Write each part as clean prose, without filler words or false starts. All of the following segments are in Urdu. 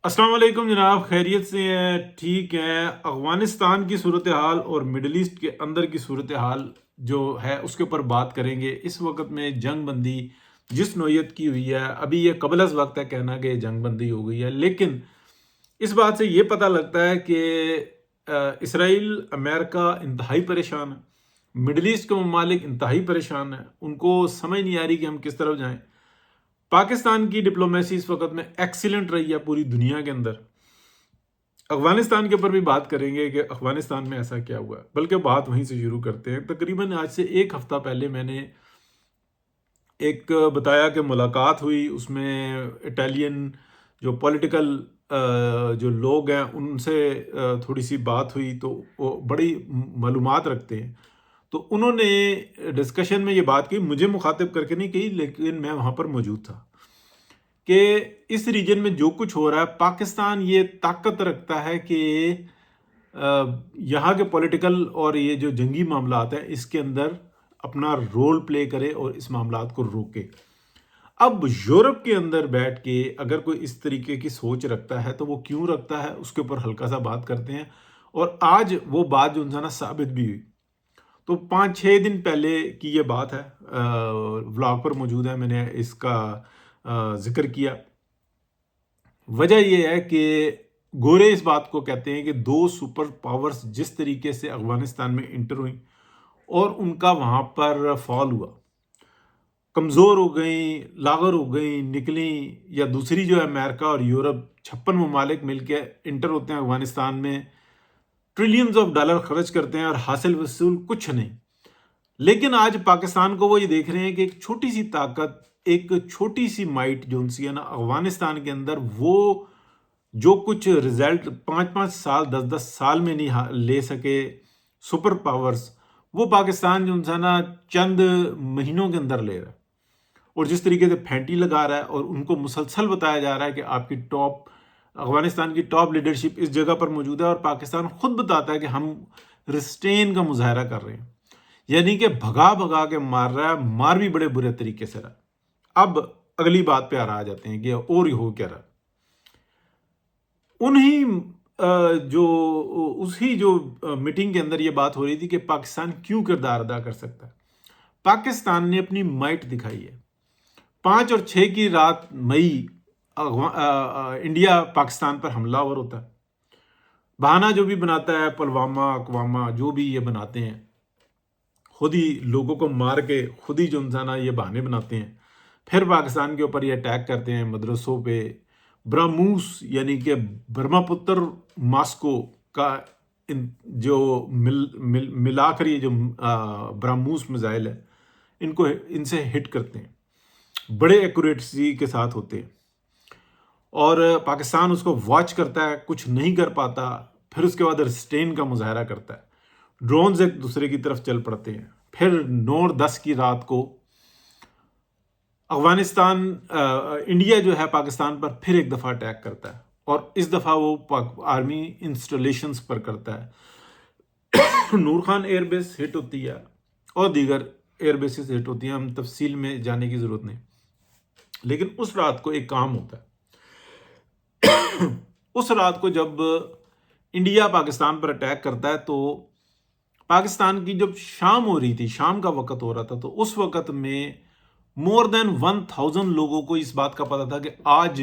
السلام علیکم جناب، خیریت سے ہیں؟ ٹھیک ہے؟ افغانستان کی صورتحال اور مڈل ایسٹ کے اندر کی صورتحال جو ہے اس کے اوپر بات کریں گے۔ اس وقت میں جنگ بندی جس نوعیت کی ہوئی ہے، ابھی یہ قبل از وقت ہے کہنا کہ جنگ بندی ہو گئی ہے، لیکن اس بات سے یہ پتہ لگتا ہے کہ اسرائیل امریکہ انتہائی پریشان ہے، مڈل ایسٹ کے ممالک انتہائی پریشان ہیں، ان کو سمجھ نہیں آ رہی کہ ہم کس طرف جائیں۔ پاکستان کی ڈپلومیسی اس وقت میں ایکسیلنٹ رہی ہے پوری دنیا کے اندر۔ افغانستان کے اوپر بھی بات کریں گے کہ افغانستان میں ایسا کیا ہوا ہے، بلکہ بات وہیں سے شروع کرتے ہیں۔ تقریباً آج سے ایک ہفتہ پہلے میں نے ایک بتایا کہ ملاقات ہوئی، اس میں اٹالین جو پولیٹیکل جو لوگ ہیں ان سے تھوڑی سی بات ہوئی، تو وہ بڑی معلومات رکھتے ہیں، تو انہوں نے ڈسکشن میں یہ بات کی، مجھے مخاطب کر کے نہیں کہی لیکن میں وہاں پر موجود تھا، کہ اس ریجن میں جو کچھ ہو رہا ہے پاکستان یہ طاقت رکھتا ہے کہ یہاں کے پولیٹیکل اور یہ جو جنگی معاملات ہیں اس کے اندر اپنا رول پلے کرے اور اس معاملات کو روکے۔ اب یورپ کے اندر بیٹھ کے اگر کوئی اس طریقے کی سوچ رکھتا ہے تو وہ کیوں رکھتا ہے، اس کے اوپر ہلکا سا بات کرتے ہیں، اور آج وہ بات جو انسان ثابت بھی ہوئی۔ تو 5-6 دن پہلے کی یہ بات ہے، ولاگ پر موجود ہے، میں نے اس کا ذکر کیا۔ وجہ یہ ہے کہ گورے اس بات کو کہتے ہیں کہ دو سپر پاورز جس طریقے سے افغانستان میں انٹر ہوئیں اور ان کا وہاں پر فال ہوا، کمزور ہو گئیں، لاغر ہو گئیں، نکلیں، یا دوسری جو ہے امریکہ اور یورپ 56 ممالک مل کے انٹر ہوتے ہیں افغانستان میں، ٹریلینز آف ڈالر خرچ کرتے ہیں اور حاصل وصول کچھ نہیں۔ لیکن آج پاکستان کو وہ یہ دیکھ رہے ہیں کہ ایک چھوٹی سی طاقت، ایک چھوٹی سی مائٹ جو ان سی ہے نا افغانستان کے اندر، وہ جو کچھ رزلٹ 5-5 سال 10-10 سال میں نہیں لے سکے سپر پاورز، وہ پاکستان جو ان سے نا چند مہینوں کے اندر لے رہا ہے، اور جس طریقے سے پھینٹی لگا رہا ہے، اور ان کو مسلسل بتایا جا رہا ہے کہ آپ کی ٹاپ افغانستان کی ٹاپ لیڈرشپ اس جگہ پر موجود ہے، اور پاکستان خود بتاتا ہے کہ ہم ریسٹین کا مظاہرہ کر رہے ہیں، یعنی کہ بھگا بھگا کے مار رہا ہے، مار بھی بڑے برے طریقے سے رہا ہے۔ اب اگلی بات پہ آ جاتے ہیں کہ اور یہ ہو کیا رہا۔ انہی جو اسی جو میٹنگ کے اندر یہ بات ہو رہی تھی کہ پاکستان کیوں کردار ادا کر سکتا ہے۔ پاکستان نے اپنی مائٹ دکھائی ہے۔ 5 اور 6 کی رات مئی انڈیا پاکستان پر حملہ آور ہوتا ہے، بہانہ جو بھی بناتا ہے، پلوامہ اقوامہ جو بھی یہ بناتے ہیں، خود ہی لوگوں کو مار کے خود ہی جو انسان یہ بہانے بناتے ہیں، پھر پاکستان کے اوپر یہ اٹیک کرتے ہیں مدرسوں پہ۔ براموس یعنی کہ برما پتر ماسکو کا جو ملا کر یہ جو براموس میزائل ہے، ان سے ہٹ کرتے ہیں، بڑے ایکوریٹسی کے ساتھ ہوتے ہیں، اور پاکستان اس کو واچ کرتا ہے، کچھ نہیں کر پاتا، پھر اس کے بعد ریسٹین کا مظاہرہ کرتا ہے، ڈرونز ایک دوسرے کی طرف چل پڑتے ہیں۔ پھر 9 اور 10 کی رات کو افغانستان انڈیا جو ہے پاکستان پر پھر ایک دفعہ اٹیک کرتا ہے، اور اس دفعہ وہ آرمی انسٹالیشنز پر کرتا ہے۔ نور خان ایئر بیس ہٹ ہوتی ہے اور دیگر ایئر بیسز ہٹ ہوتی ہیں، ہم تفصیل میں جانے کی ضرورت نہیں، لیکن اس رات کو ایک کام ہوتا ہے۔ اس رات کو جب انڈیا پاکستان پر اٹیک کرتا ہے، تو پاکستان کی جب شام ہو رہی تھی، شام کا وقت ہو رہا تھا، تو اس وقت میں مور دین 1000 لوگوں کو اس بات کا پتا تھا کہ آج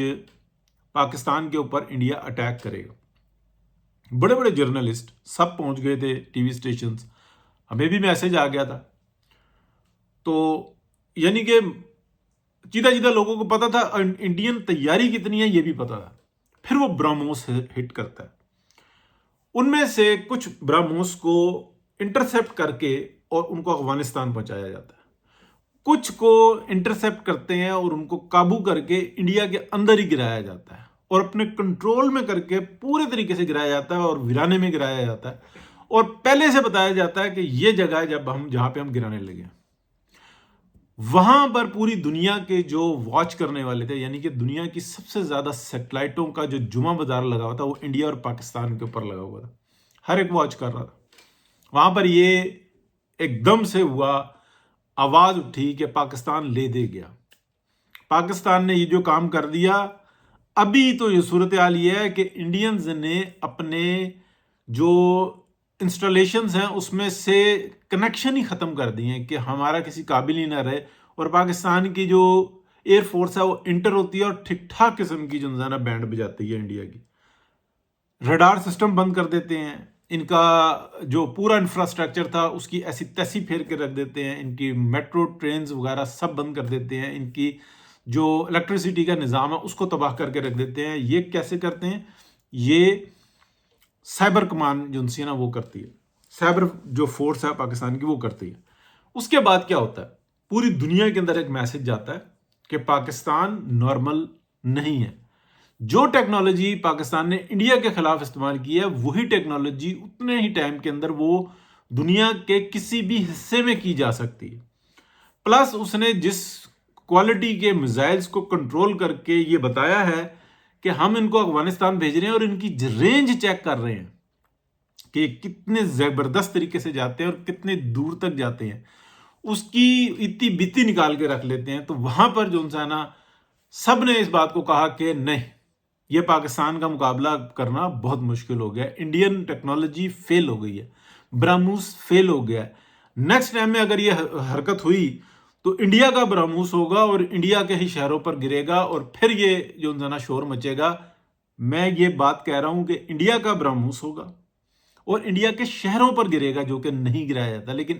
پاکستان کے اوپر انڈیا اٹیک کرے گا۔ بڑے بڑے جرنلسٹ سب پہنچ گئے تھے، ٹی وی سٹیشنز، ہمیں بھی میسج آ گیا تھا، تو یعنی کہ چیدہ چیدہ لوگوں کو پتا تھا انڈین تیاری کتنی ہے، یہ بھی پتا تھا۔ پھر وہ براموس ہٹ کرتا ہے، ان میں سے کچھ براموس کو انٹرسیپٹ کر کے اور ان کو افغانستان پہنچایا جاتا ہے، کچھ کو انٹرسیپٹ کرتے ہیں اور ان کو قابو کر کے انڈیا کے اندر ہی گرایا جاتا ہے، اور اپنے کنٹرول میں کر کے پورے طریقے سے گرایا جاتا ہے، اور ویرانے میں گرایا جاتا ہے، اور پہلے سے بتایا جاتا ہے کہ یہ جگہ ہے جہاں پہ ہم گرانے لگے ہیں۔ وہاں پر پوری دنیا کے جو واچ کرنے والے تھے، یعنی کہ دنیا کی سب سے زیادہ سیٹلائٹوں کا جو جمعہ بازار لگا ہوا تھا، وہ انڈیا اور پاکستان کے اوپر لگا ہوا تھا، ہر ایک واچ کر رہا تھا۔ وہاں پر یہ ایک دم سے ہوا، آواز اٹھی کہ پاکستان لے دے گیا، پاکستان نے یہ جو کام کر دیا، ابھی تو یہ صورتحال یہ ہے کہ انڈینز نے اپنے جو انسٹالیشنز ہیں اس میں سے کنیکشن ہی ختم کر دیے ہیں کہ ہمارا کسی قابل ہی نہ رہے، اور پاکستان کی جو ایئر فورس ہے وہ انٹر ہوتی ہے اور ٹھیک ٹھاک قسم کی جو نا بینڈ بجاتی ہے انڈیا کی، ریڈار سسٹم بند کر دیتے ہیں، ان کا جو پورا انفراسٹرکچر تھا اس کی ایسی تیسی پھیر کے رکھ دیتے ہیں، ان کی میٹرو ٹرینز وغیرہ سب بند کر دیتے ہیں، ان کی جو الیکٹریسٹی کا نظام ہے اس کو تباہ کر کے رکھ دیتے ہیں۔ یہ کیسے کرتے ہیں؟ یہ سائبر کمان جو نا وہ کرتی ہے، سائبر جو فورس ہے پاکستان کی وہ کرتی ہے۔ اس کے بعد کیا ہوتا ہے؟ پوری دنیا کے اندر ایک میسج جاتا ہے کہ پاکستان نارمل نہیں ہے۔ جو ٹیکنالوجی پاکستان نے انڈیا کے خلاف استعمال کی ہے وہی ٹیکنالوجی اتنے ہی ٹائم کے اندر وہ دنیا کے کسی بھی حصے میں کی جا سکتی ہے۔ پلس اس نے جس کوالٹی کے میزائلز کو کنٹرول کر کے یہ بتایا ہے کہ ہم ان کو افغانستان بھیج رہے ہیں اور ان کی رینج چیک کر رہے ہیں کہ یہ کتنے زبردست طریقے سے جاتے ہیں اور کتنے دور تک جاتے ہیں، اس کی اتی بیتی نکال کے رکھ لیتے ہیں۔ تو وہاں پر جو انسان سب نے اس بات کو کہا کہ نہیں، یہ پاکستان کا مقابلہ کرنا بہت مشکل ہو گیا، انڈین ٹیکنالوجی فیل ہو گئی ہے، براموس فیل ہو گیا ہے۔ نیکسٹ ٹائم میں اگر یہ حرکت ہوئی تو انڈیا کا براموس ہوگا اور انڈیا کے ہی شہروں پر گرے گا، اور پھر یہ جو نا شور مچے گا۔ میں یہ بات کہہ رہا ہوں کہ انڈیا کا براموس ہوگا اور انڈیا کے شہروں پر گرے گا، جو کہ نہیں گرایا جاتا۔ لیکن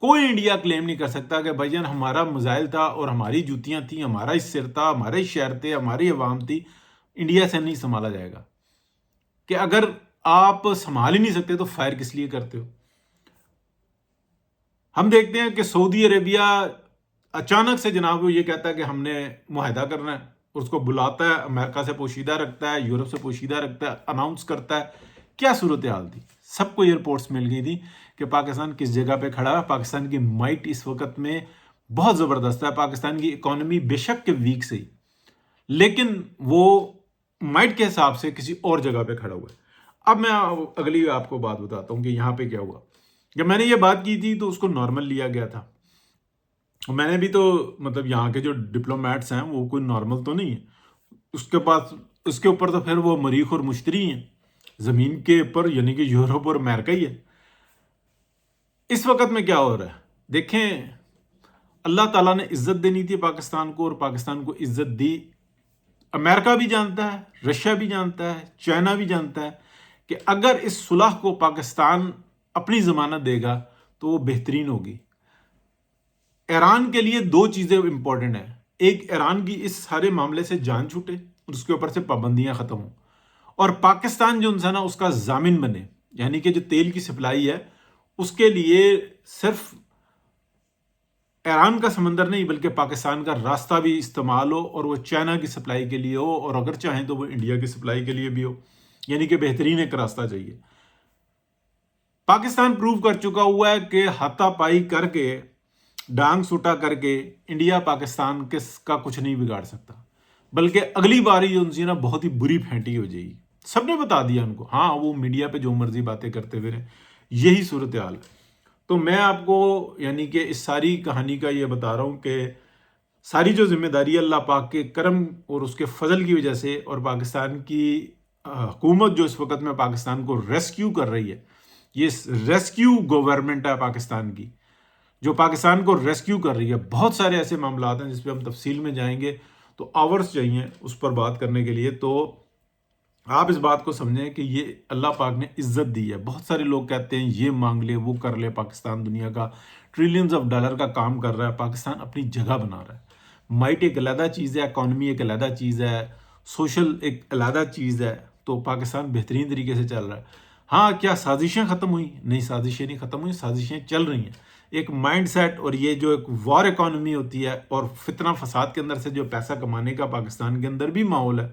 کوئی انڈیا کلیم نہیں کر سکتا کہ بھائی جان ہمارا میزائل تھا اور ہماری جوتیاں تھیں، ہمارا ہی سر تھا، ہمارے ہی شہر تھے، ہماری عوام تھی۔ انڈیا سے نہیں سنبھالا جائے گا کہ اگر آپ سنبھال ہی نہیں سکتے تو فائر کس لیے کرتے ہو؟ ہم دیکھتے ہیں کہ سعودی عربیہ اچانک سے جناب وہ یہ کہتا ہے کہ ہم نے معاہدہ کرنا ہے، اس کو بلاتا ہے، امریکہ سے پوشیدہ رکھتا ہے، یورپ سے پوشیدہ رکھتا ہے، اناؤنس کرتا ہے۔ کیا صورتحال تھی؟ سب کو یہ رپورٹس مل گئی تھی کہ پاکستان کس جگہ پہ کھڑا ہے۔ پاکستان کی مائٹ اس وقت میں بہت زبردست ہے، پاکستان کی اکانومی بے شک کہ ویک سے ہی، لیکن وہ مائٹ کے حساب سے کسی اور جگہ پہ کھڑا ہوا ہے۔ اب میں اگلی آپ کو بات بتاتا ہوں کہ یہاں پہ کیا ہوا۔ جب میں نے یہ بات کی تھی تو اس کو نارمل لیا گیا تھا، میں نے بھی تو مطلب یہاں کے جو ڈپلومیٹس ہیں وہ کوئی نارمل تو نہیں ہے، اس کے اوپر تو پھر وہ مریخ اور مشتری ہیں زمین کے اوپر، یعنی کہ یورپ اور امریکہ ہی ہے۔ اس وقت میں کیا ہو رہا ہے دیکھیں، اللہ تعالیٰ نے عزت دینی تھی پاکستان کو، اور پاکستان کو عزت دی۔ امریکہ بھی جانتا ہے، رشیا بھی جانتا ہے، چائنا بھی جانتا ہے کہ اگر اس صلح کو پاکستان اپنی ضمانت دے گا تو وہ بہترین ہوگی۔ ایران کے لیے دو چیزیں امپورٹنٹ ہیں، ایک ایران کی اس سارے معاملے سے جان چھوٹے اور اس کے اوپر سے پابندیاں ختم ہوں، اور پاکستان جو انسان اس کا ضامن بنے، یعنی کہ جو تیل کی سپلائی ہے اس کے لیے صرف ایران کا سمندر نہیں بلکہ پاکستان کا راستہ بھی استعمال ہو، اور وہ چائنا کی سپلائی کے لیے ہو، اور اگر چاہیں تو وہ انڈیا کی سپلائی کے لیے بھی ہو، یعنی کہ بہترین ایک راستہ چاہیے۔ پاکستان پروو کر چکا ہوا ہے کہ ہاتھا پائی کر کے، ڈانگ سوٹا کر کے انڈیا پاکستان کا کچھ نہیں بگاڑ سکتا، بلکہ اگلی باری جو ان نا بہت ہی بری پھینٹی ہو جائے گی۔ سب نے بتا دیا ان کو، ہاں وہ میڈیا پہ جو مرضی باتیں کرتے ہوئے رہے، یہی صورتحال ہے۔ تو میں آپ کو یعنی کہ اس ساری کہانی کا یہ بتا رہا ہوں کہ ساری جو ذمہ داری اللہ پاک کے کرم اور اس کے فضل کی وجہ سے، اور پاکستان کی حکومت جو اس وقت میں پاکستان کو ریسکیو کر رہی ہے، یہ ریسکیو گورنمنٹ ہے پاکستان کی جو پاکستان کو ریسکیو کر رہی ہے۔ بہت سارے ایسے معاملات ہیں جس پہ ہم تفصیل میں جائیں گے تو آورز چاہیے اس پر بات کرنے کے لیے۔ تو آپ اس بات کو سمجھیں کہ یہ اللہ پاک نے عزت دی ہے۔ بہت سارے لوگ کہتے ہیں یہ مانگ لے وہ کر لے، پاکستان دنیا کا ٹریلینز آف ڈالر کا کام کر رہا ہے، پاکستان اپنی جگہ بنا رہا ہے۔ مائٹ ایک علیحدہ چیز ہے، اکانومی ایک علیحدہ چیز ہے، سوشل ایک علیحدہ چیز ہے، تو پاکستان بہترین طریقے سے چل رہا ہے۔ ہاں کیا سازشیں ختم ہوئی؟ نہیں، سازشیں نہیں ختم ہوئی، سازشیں چل رہی ہیں۔ ایک مائنڈ سیٹ اور یہ جو ایک وار اکانومی ہوتی ہے اور فتنہ فساد کے اندر سے جو پیسہ کمانے کا پاکستان کے اندر بھی ماحول ہے،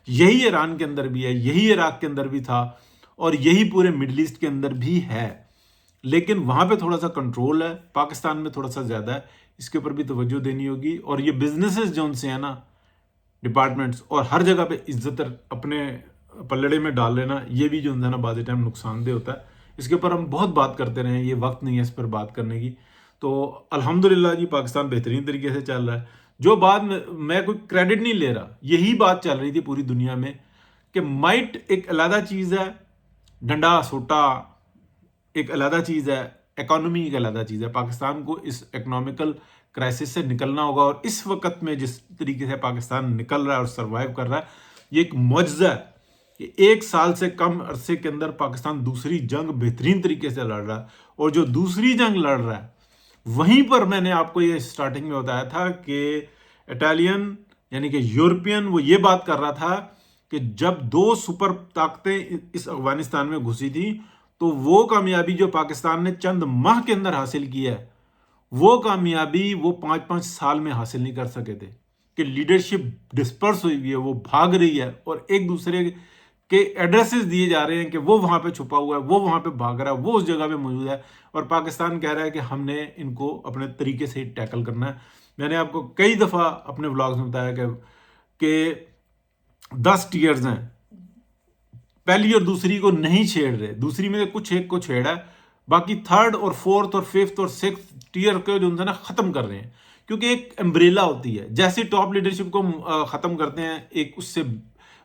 یہی ایران کے اندر بھی ہے، یہی عراق کے اندر بھی تھا، اور یہی پورے مڈل ایسٹ کے اندر بھی ہے۔ لیکن وہاں پہ تھوڑا سا کنٹرول ہے، پاکستان میں تھوڑا سا زیادہ ہے، اس کے اوپر بھی توجہ دینی ہوگی۔ اور یہ بزنسز جو ان سے ہیں نا، ڈپارٹمنٹس، اور ہر جگہ پہ عزت اپنے پلڑے میں ڈال لینا، یہ بھی جو ہے نا بعض ٹائم نقصان دہ ہوتا ہے۔ اس کے اوپر ہم بہت بات کرتے رہے ہیں، یہ وقت نہیں ہے اس پر بات کرنے کی۔ تو الحمدللہ جی پاکستان بہترین طریقے سے چل رہا ہے۔ جو بات میں کوئی کریڈٹ نہیں لے رہا، یہی بات چل رہی تھی پوری دنیا میں کہ مائٹ ایک علیحدہ چیز ہے، ڈنڈا سوٹا ایک علیحدہ چیز ہے، اکانومی ایک علیحدہ چیز ہے. پاکستان کو اس اکنامیکل کرائسس سے نکلنا ہوگا، اور اس وقت میں جس طریقے سے پاکستان نکل رہا ہے اور سروائیو کر رہا ہے، یہ ایک معجزہ ہے کہ 1 سال سے کم عرصے کے اندر پاکستان دوسری جنگ بہترین طریقے سے لڑ رہا ہے. اور جو دوسری جنگ لڑ رہا ہے، وہیں پر میں نے آپ کو یہ سٹارٹنگ میں بتایا تھا کہ اٹالین یعنی کہ یورپین وہ یہ بات کر رہا تھا کہ جب 2 سپر طاقتیں اس افغانستان میں گھسی تھی تو وہ کامیابی جو پاکستان نے چند ماہ کے اندر حاصل کی ہے، وہ کامیابی وہ 5-5 سال میں حاصل نہیں کر سکے تھے. کہ لیڈرشپ ڈسپرس ہوئی ہے، وہ بھاگ رہی ہے، اور ایک دوسرے کے ایڈریسز دیے جا رہے ہیں کہ وہ وہاں پہ چھپا ہوا ہے، وہ وہاں پہ بھاگ رہا ہے، وہ اس جگہ پہ موجود ہے، اور پاکستان کہہ رہا ہے کہ ہم نے ان کو اپنے طریقے سے ٹیکل کرنا ہے. میں نے آپ کو کئی دفعہ اپنے ولاگز میں بتایا کہ 10 ٹیئرز ہیں، پہلی اور دوسری کو نہیں چھیڑ رہے، دوسری میں سے کچھ ایک کو چھیڑا ہے، باقی 3rd اور 4th اور 5th اور 6th ٹیئر کو جو نا ختم کر رہے ہیں. کیونکہ ایک امبریلا ہوتی ہے، جیسے ٹاپ لیڈرشپ کو ختم کرتے ہیں، ایک اس سے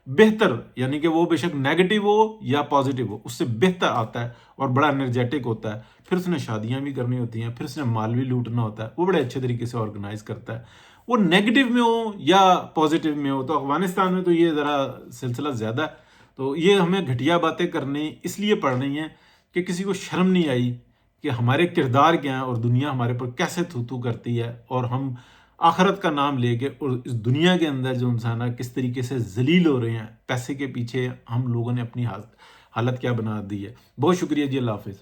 بہتر، یعنی کہ وہ بے شک نیگیٹو ہو یا پازیٹیو ہو، اس سے بہتر آتا ہے اور بڑا انرجیٹک ہوتا ہے. پھر اس نے شادیاں بھی کرنی ہوتی ہیں، پھر اس نے مال بھی لوٹنا ہوتا ہے، وہ بڑے اچھے طریقے سے آرگنائز کرتا ہے. وہ نیگیٹو میں ہو یا پازیٹیو میں ہو. تو افغانستان میں تو یہ ذرا سلسلہ زیادہ ہے. تو یہ ہمیں گھٹیا باتیں کرنی اس لیے پڑ رہی ہیں کہ کسی کو شرم نہیں آئی کہ ہمارے کردار کیا ہیں اور دنیا ہمارے پر کیسے تھو کرتی ہے، اور ہم آخرت کا نام لے کے اور اس دنیا کے اندر جو انسان ہے کس طریقے سے ذلیل ہو رہے ہیں. پیسے کے پیچھے ہم لوگوں نے اپنی حالت کیا بنا دی ہے. بہت شکریہ جی، اللہ حافظ.